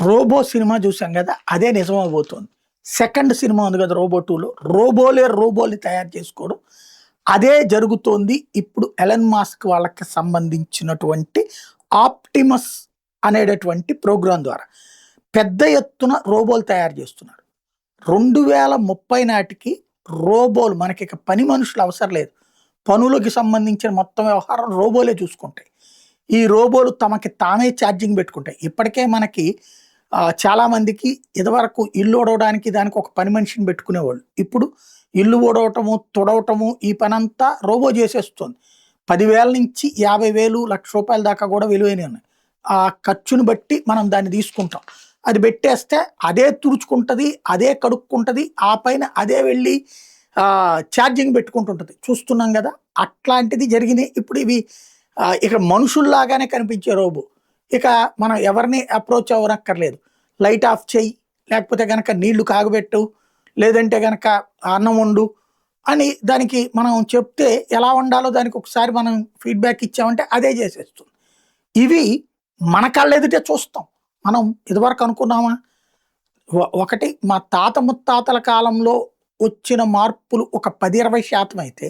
Robo cinema చూసాం కదా, అదే నిజమవబోతోంది. సెకండ్ సినిమా ఉంది కదా రోబో 2లో, రోబోల్ని తయారు చేసుకోవడం అదే జరుగుతోంది. ఇప్పుడు ఎలన్ మాస్క్ వాళ్ళకి సంబంధించినటువంటి ఆప్టిమస్ అనేటటువంటి ప్రోగ్రాం ద్వారా పెద్ద ఎత్తున రోబోలు తయారు చేస్తున్నాడు. 2030 నాటికి రోబోలు మనకి ఇక పని మనుషులు అవసరం లేదు. పనులకి సంబంధించిన మొత్తం వ్యవహారం రోబోలే చూసుకుంటాయి. ఈ రోబోలు తమకి తామే ఛార్జింగ్ పెట్టుకుంటాయి. ఇప్పటికే మనకి చాలా మందికి ఇదివరకు ఇల్లు ఊడవడానికి దానికి ఒక పని మనిషిని పెట్టుకునేవాళ్ళు. ఇప్పుడు ఇల్లు ఊడవటము, తుడవటము ఈ పనంతా రోబో చేసేస్తుంది. 10,000 నుంచి 50,000, ₹1,00,000 దాకా కూడా విలువైనవి ఉన్నాయి. ఆ ఖర్చుని బట్టి మనం దాన్ని తీసుకుంటాం. అది పెట్టేస్తే అదే తుడుచుకుంటది, అదే కడుక్కుంటది, ఆ పైన అదే వెళ్ళి ఛార్జింగ్ పెట్టుకుంటుంటది. చూస్తున్నాం కదా, అట్లాంటిది జరిగినాయి. ఇప్పుడు ఇవి ఇక మనుషుల్లాగానే కనిపించే రోబో. ఇక మనం ఎవరిని అప్రోచ్ అవ్వనక్కర్లేదు. లైట్ ఆఫ్ చేయి, లేకపోతే గనక నీళ్లు కాగబెట్టు, లేదంటే గనక అన్నం వండు అని దానికి మనం చెప్తే ఎలా వండాలో దానికి ఒకసారి మనం ఫీడ్బ్యాక్ ఇచ్చామంటే అదే చేసేస్తుంది. ఇవి మన కళ్ళెదుటే చూస్తాం. మనం ఇదివరకు అనుకున్నామా? ఒకటి మా తాత ముత్తాతల కాలంలో వచ్చిన మార్పులు ఒక 10-20% అయితే,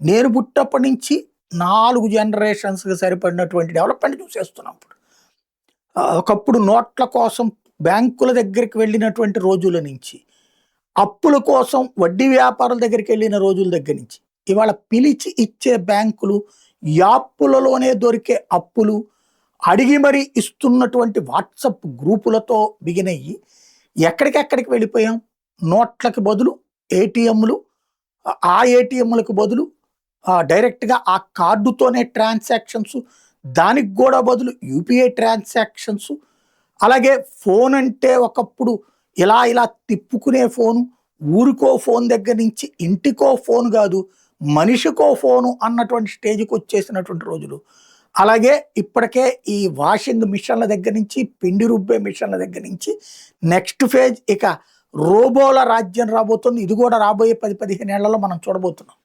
నేను పుట్టినప్పటి నుంచి 4 జనరేషన్స్కి సరిపడినటువంటి డెవలప్మెంట్ చూసేస్తున్నాం. ఇప్పుడు ఒకప్పుడు నోట్ల కోసం బ్యాంకుల దగ్గరికి వెళ్ళినటువంటి రోజుల నుంచి, అప్పుల కోసం వడ్డీ వ్యాపారుల దగ్గరికి వెళ్ళిన రోజుల దగ్గర నుంచి, ఇవాళ పిలిచి ఇచ్చే బ్యాంకులు, యాప్పులలోనే దొరికే అప్పులు, అడిగి మరీ ఇస్తున్నటువంటి వాట్సప్ గ్రూపులతో బిగినయ్యి ఎక్కడికెక్కడికి వెళ్ళిపోయాం? నోట్లకి బదులు ఏటీఎంలు, ఆ ఏటీఎంలకు బదులు డైరెక్ట్గా ఆ కార్డుతోనే ట్రాన్సాక్షన్స్, దానికి కూడా బదులు యూపీఐ ట్రాన్సాక్షన్స్. అలాగే ఫోన్ అంటే ఒకప్పుడు ఇలా తిప్పుకునే ఫోను, ఊరికో ఫోన్ దగ్గర నుంచి ఇంటికో ఫోన్ కాదు, మనిషికో ఫోను అన్నటువంటి స్టేజ్కి వచ్చేసినటువంటి రోజులు. అలాగే ఇప్పటికే ఈ వాషింగ్ మిషన్ల దగ్గర నుంచి, పిండి రుబ్బే మిషన్ల దగ్గర నుంచి నెక్స్ట్ ఫేజ్ ఇక రోబోల రాజ్యం రాబోతుంది. ఇది కూడా రాబోయే 10-15 ఏళ్లలో మనం చూడబోతున్నాం.